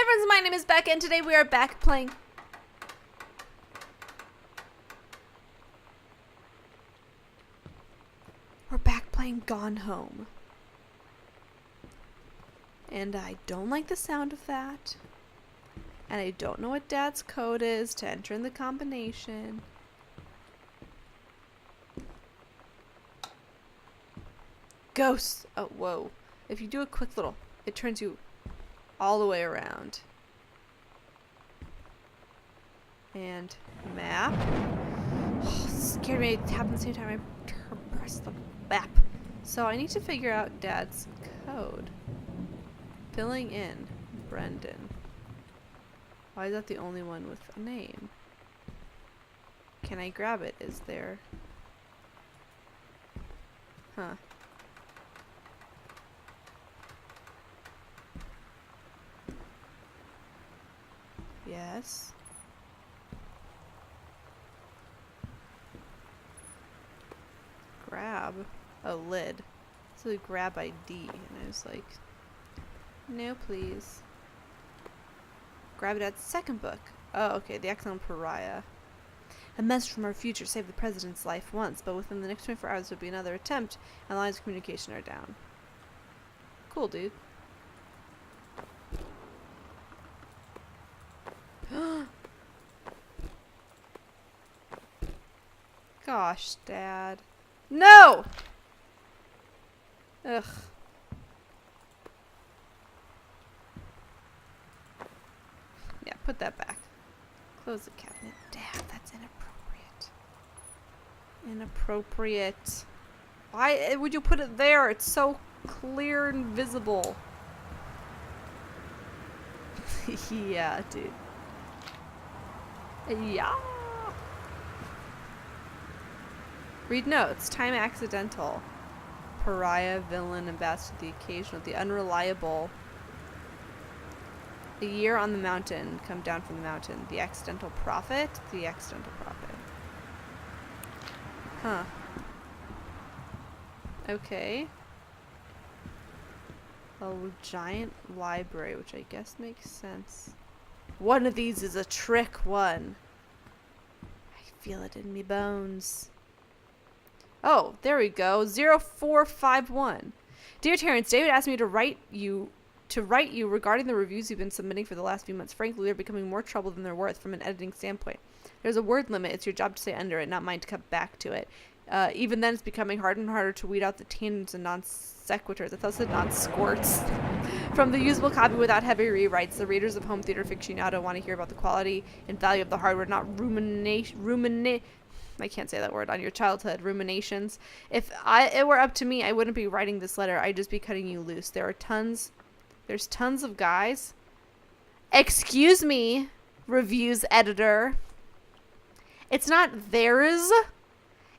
friends, my name is Becca, and today we are back playing... We're back playing Gone Home. And I don't like the sound of that. And I don't know what Dad's code is to enter in the combination. Ghosts! Oh, whoa. If you do a quick little... It turns you all the way around. And map. Oh, it scared me. It happened at the same time I pressed the map. So I need to figure out Dad's code. Filling in Brendan. Why is that the only one with a name? Can I grab it? Is there... Huh. Yes. Grab. Oh, lid. So grab ID. And I was like, no, please. Grab it at the second book. Oh, okay. The Accidental Pariah. A message from our future saved the president's life once, but within the next 24 hours there will be another attempt, and lines of communication are down. Cool, dude. Gosh, Dad. No! Ugh. Yeah, put that back. Close the cabinet. Dad, that's inappropriate. Inappropriate. Why would you put it there? It's so clear and visible. Yeah, dude. Yeah. Read notes. Time accidental. Pariah, villain, ambassador, the occasional, the unreliable. The year on the mountain. Come down from the mountain. The accidental prophet. The accidental prophet. Huh. Okay. A giant library, which I guess makes sense. One of these is a trick one. I feel it in me bones. Oh, there we go. 0451. Dear Terrence, David asked me to write you regarding the reviews you've been submitting for the last few months. Frankly, they're becoming more trouble than they're worth from an editing standpoint. There's a word limit. It's your job to say under it, not mine to cut back to it. Even then, it's becoming harder and harder to weed out the tangents and non-sequiturs. I thought it said non-squirts. From the usable copy without heavy rewrites, the readers of home theater aficionado want to hear about the quality and value of the hardware, not I can't say that word, on your childhood ruminations. If it were up to me, I wouldn't be writing this letter. I'd just be cutting you loose. There's tons of guys. Excuse me, reviews editor. It's not theirs.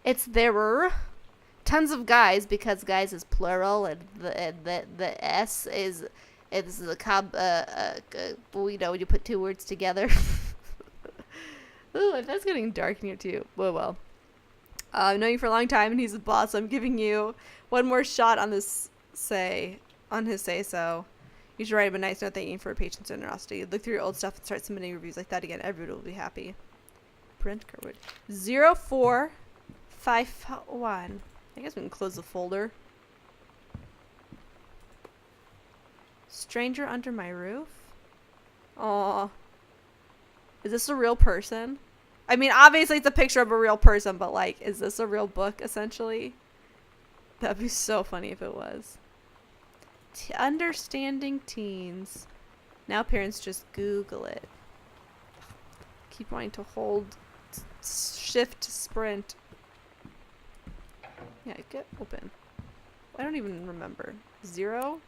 It's therer. Tons of guys, because guys is plural, and the S is the you put two words together. Ooh, that's getting dark in here too. Well. I've known you for a long time, and he's the boss, so I'm giving you one more shot on this on his say-so. You should write him a nice note thanking you for your patience and generosity. Look through your old stuff and start submitting reviews like that again. Everyone will be happy. Brent Kerwood. 0451. I guess we can close the folder. Stranger under my roof? Aw. Is this a real person? I mean, obviously it's a picture of a real person, but like, is this a real book, essentially? That'd be so funny if it was. Understanding teens. Now parents just Google it. Keep wanting to hold shift sprint. Yeah, get open. I don't even remember. 0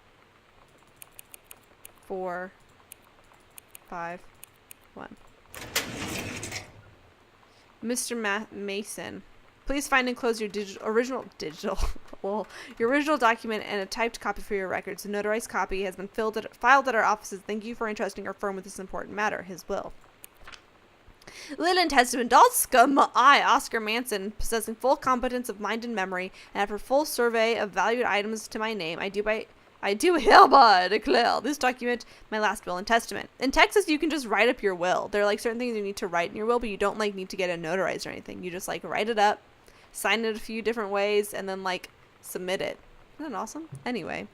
4 5 1. Mr. Mason, please find and close your original document and a typed copy for your records. The notarized copy has been filed at our offices. Thank you for entrusting our firm with this important matter. His will. Lillian Testament, Dalscum, I, Oscar Manson, possessing full competence of mind and memory, and after full survey of valued items to my name, I do I do hereby declare this document my last will and testament. In Texas, you can just write up your will. There are like certain things you need to write in your will, but you don't like need to get it notarized or anything. You just like write it up, sign it a few different ways, and then like submit it. Isn't that awesome? Anyway.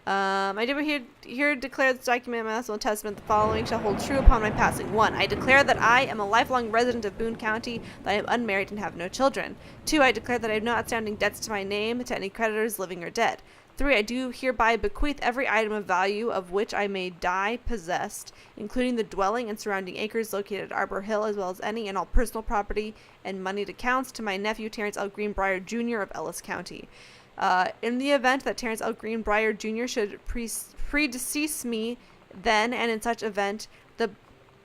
I do here declare this document my last will and testament. The following shall hold true upon my passing. 1. I declare that I am a lifelong resident of Boone County, that I am unmarried and have no children. 2. I declare that I have no outstanding debts to my name, to any creditors, living or dead. 3. I do hereby bequeath every item of value of which I may die possessed, including the dwelling and surrounding acres located at Arbor Hill, as well as any and all personal property and moneyed accounts, to my nephew Terrence L. Greenbrier, Jr. of Ellis County. In the event that Terrence L. Greenbrier Jr. should predecease me, then and in such event, the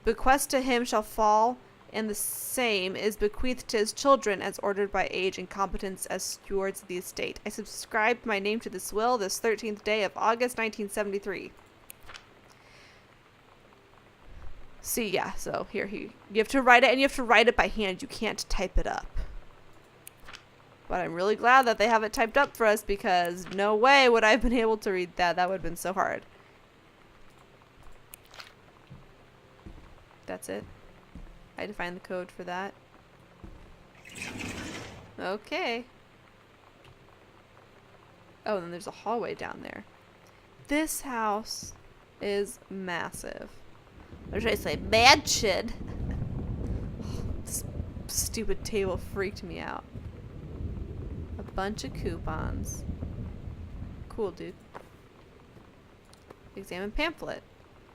bequest to him shall fall, and the same is bequeathed to his children as ordered by age and competence as stewards of the estate. I subscribed my name to this will this 13th day of August 1973. See, yeah, so here you have to write it, and you have to write it by hand. You can't type it up. But I'm really glad that they have it typed up for us, because no way would I have been able to read that. That would have been so hard. That's it. I had to find the code for that. Okay. Oh, and then there's a hallway down there. This house is massive. Or should I say mansion? This stupid table freaked me out. A bunch of coupons. Cool, dude. Examine pamphlet.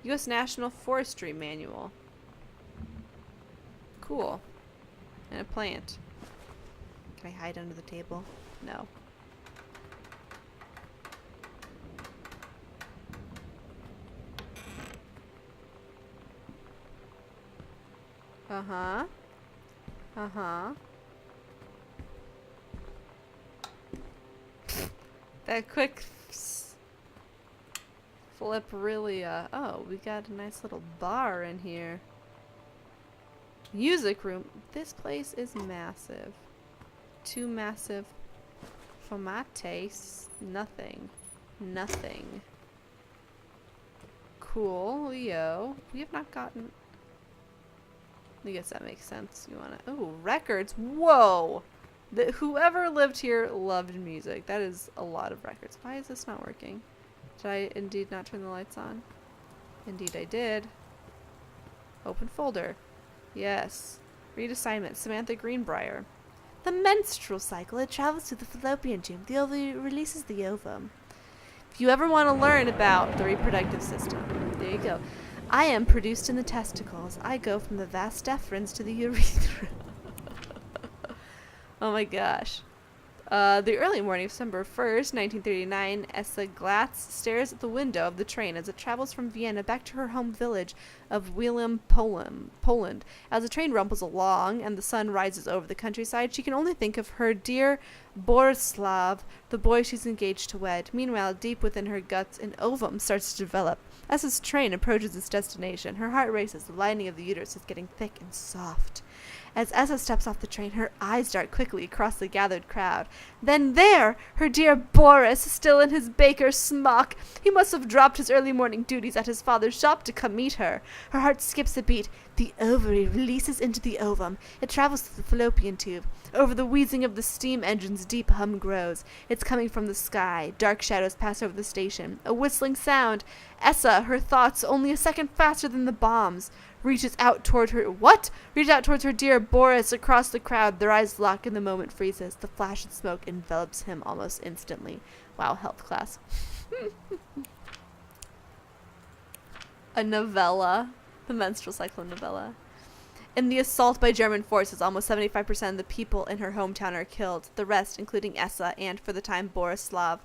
U.S. National Forestry Manual. Cool. And a plant. Can I hide under the table? No. Uh-huh. Uh-huh. That quick flip really, oh, we got a nice little bar in here. Music room. This place is massive. Too massive for my taste. Nothing. Nothing. Cool, Leo. We have not gotten... I guess that makes sense. You wanna... Oh, records. Whoa! Whoever lived here loved music. That is a lot of records. Why is this not working? Did I indeed not turn the lights on? Indeed I did. Open folder. Yes. Read assignment. Samantha Greenbrier. The menstrual cycle. It travels through the fallopian tube. The ovary releases the ovum. If you ever want to learn about the reproductive system, there you go. I am produced in the testicles. I go from the vas deferens to the urethra. Oh my gosh. The early morning of December 1st, 1939, Essa Glatz stares at the window of the train as it travels from Vienna back to her home village of Wilhelm, Poland. As the train rumbles along and the sun rises over the countryside, she can only think of her dear Borislav, the boy she's engaged to wed. Meanwhile, deep within her guts, an ovum starts to develop. As this train approaches its destination, her heart races. The lining of the uterus is getting thick and soft. As Essa steps off the train, her eyes dart quickly across the gathered crowd. Then there, her dear Boris, still in his baker's smock. He must have dropped his early morning duties at his father's shop to come meet her. Her heart skips a beat. The ovary releases into the ovum. It travels through the fallopian tube. Over the wheezing of the steam engine's deep hum grows. It's coming from the sky. Dark shadows pass over the station. A whistling sound. Essa, her thoughts only a second faster than the bombs, reaches out toward her... What? Reaches out towards her dear Boris across the crowd. Their eyes lock and the moment freezes. The flash of smoke envelops him almost instantly. Wow, health class. A novella. The menstrual cycle novella. In the assault by German forces, almost 75% of the people in her hometown are killed. The rest, including Essa and, for the time, Borislav,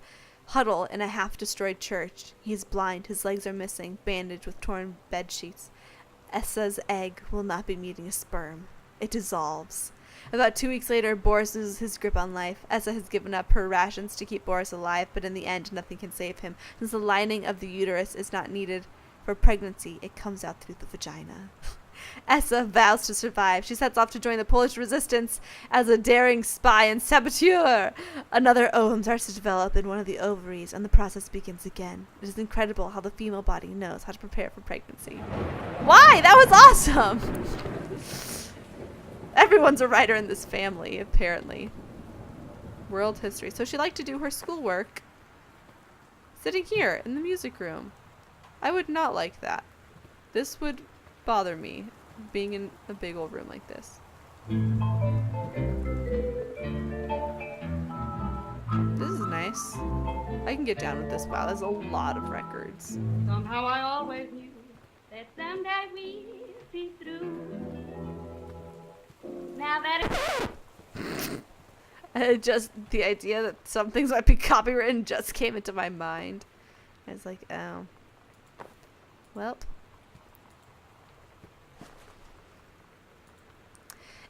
huddle in a half-destroyed church. He is blind, his legs are missing, bandaged with torn bed sheets. Essa's egg will not be meeting a sperm. It dissolves. About 2 weeks later, Boris loses his grip on life. Essa has given up her rations to keep Boris alive, but in the end, nothing can save him. Since the lining of the uterus is not needed for pregnancy, it comes out through the vagina. Essa vows to survive. She sets off to join the Polish resistance as a daring spy and saboteur. Another ovum starts to develop in one of the ovaries, and the process begins again. It is incredible how the female body knows how to prepare for pregnancy. Why? That was awesome! Everyone's a writer in this family, apparently. World history. So she liked to do her schoolwork sitting here in the music room. I would not like that. This would bother me, being in a big old room like this. This is nice. I can get down with this. Wow, that's a lot of records. Somehow I always knew that someday we'd see through. Now that Just the idea that some things might be copywritten just came into my mind. I was like, oh. Well.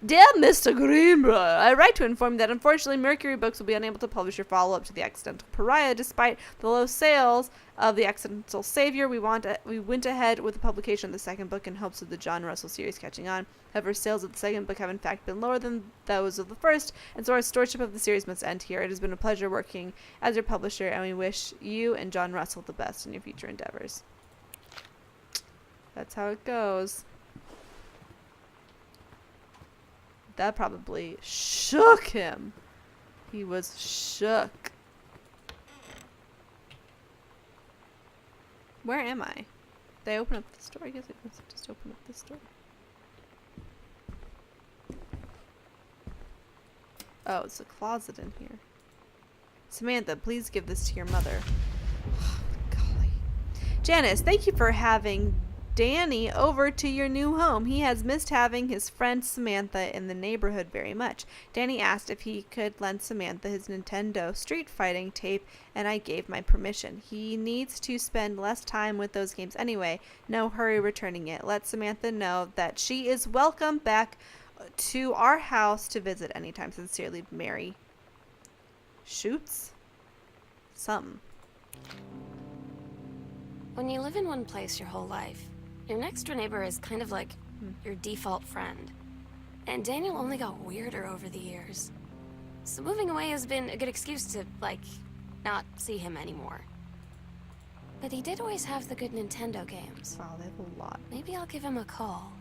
Dear Mr. Greenbrier, I write to inform you that unfortunately Mercury Books will be unable to publish your follow-up to The Accidental Pariah despite the low sales of The Accidental Savior. We went ahead with the publication of the second book in hopes of the John Russell series catching on. However, sales of the second book have in fact been lower than those of the first, and so our stewardship of the series must end here. It has been a pleasure working as your publisher, and we wish you and John Russell the best in your future endeavors. That's how it goes. That probably shook him. He was shook. Where am I? Did I open up this door? I guess I must just open up this door. Oh, it's a closet in here. Samantha, please give this to your mother. Golly. Janice, thank you for having Danny over to your new home. He has missed having his friend Samantha in the neighborhood very much. Danny asked if he could lend Samantha his Nintendo Street Fighting tape, and I gave my permission. He needs to spend less time with those games anyway. No hurry returning it. Let Samantha know that she is welcome back to our house to visit anytime. Sincerely, Mary. Shoots? Something. When you live in one place your whole life, your next door neighbor is kind of like your default friend. And Daniel only got weirder over the years. So moving away has been a good excuse to, like, not see him anymore. But he did always have the good Nintendo games. Wow, they have a lot. Maybe I'll give him a call.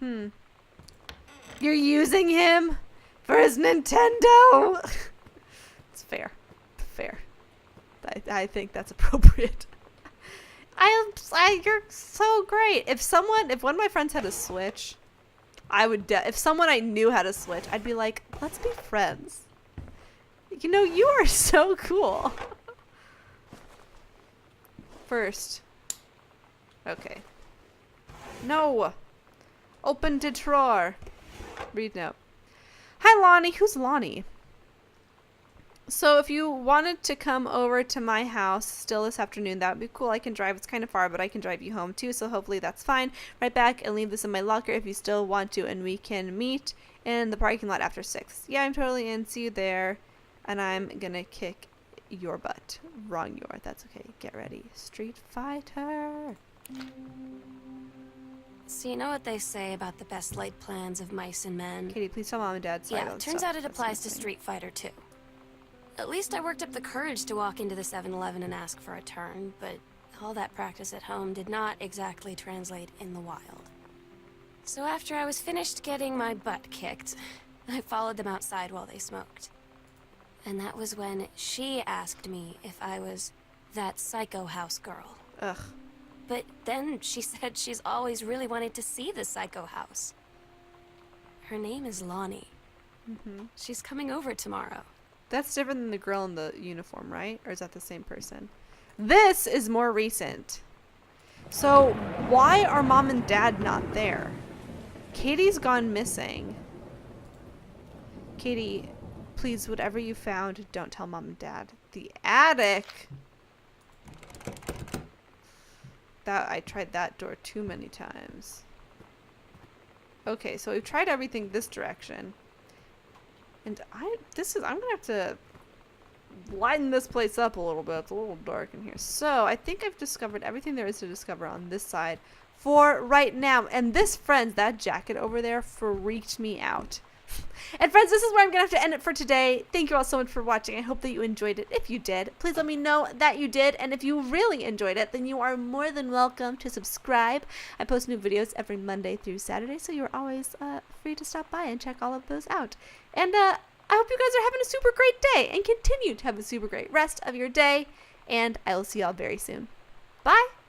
You're using him for his Nintendo? It's fair. Fair. I think that's appropriate. You're so great. If one of my friends had a Switch, I would, if someone I knew had a Switch, I'd be like, let's be friends. You know, you are so cool. First. Okay. No. Open to drawer. Read note. Hi, Lonnie. Who's Lonnie? So if you wanted to come over to my house still this afternoon, that would be cool. I can drive. It's kind of far, but I can drive you home too, so hopefully that's fine. Right back and leave this in my locker if you still want to, and we can meet in the parking lot after 6. Yeah, I'm totally in. See you there. And I'm gonna kick your butt. Wrong your. That's okay. Get ready. Street Fighter. So you know what they say about the best laid plans of mice and men? Katie, please tell Mom and Dad. Yeah, turns out it applies to Street Fighter too. At least I worked up the courage to walk into the 7-Eleven and ask for a turn, but all that practice at home did not exactly translate in the wild. So after I was finished getting my butt kicked, I followed them outside while they smoked. And that was when she asked me if I was that psycho house girl. Ugh. But then she said she's always really wanted to see the psycho house. Her name is Lonnie. She's coming over tomorrow. That's different than the girl in the uniform, right? Or is that the same person? This is more recent. So why are Mom and Dad not there? Katie's gone missing. Katie, please, whatever you found, don't tell Mom and Dad. The attic. I tried that door too many times. Okay, so we've tried everything this direction. And I'm gonna have to lighten this place up a little bit. It's a little dark in here. So I think I've discovered everything there is to discover on this side for right now. And this, friends, that jacket over there freaked me out. And friends, this is where I'm going to have to end it for today. Thank you all so much for watching. I hope that you enjoyed it. If you did, please let me know that you did. And if you really enjoyed it, then you are more than welcome to subscribe. I post new videos every Monday through Saturday, so you're always free to stop by and check all of those out. And I hope you guys are having a super great day and continue to have a super great rest of your day. And I will see y'all very soon. Bye!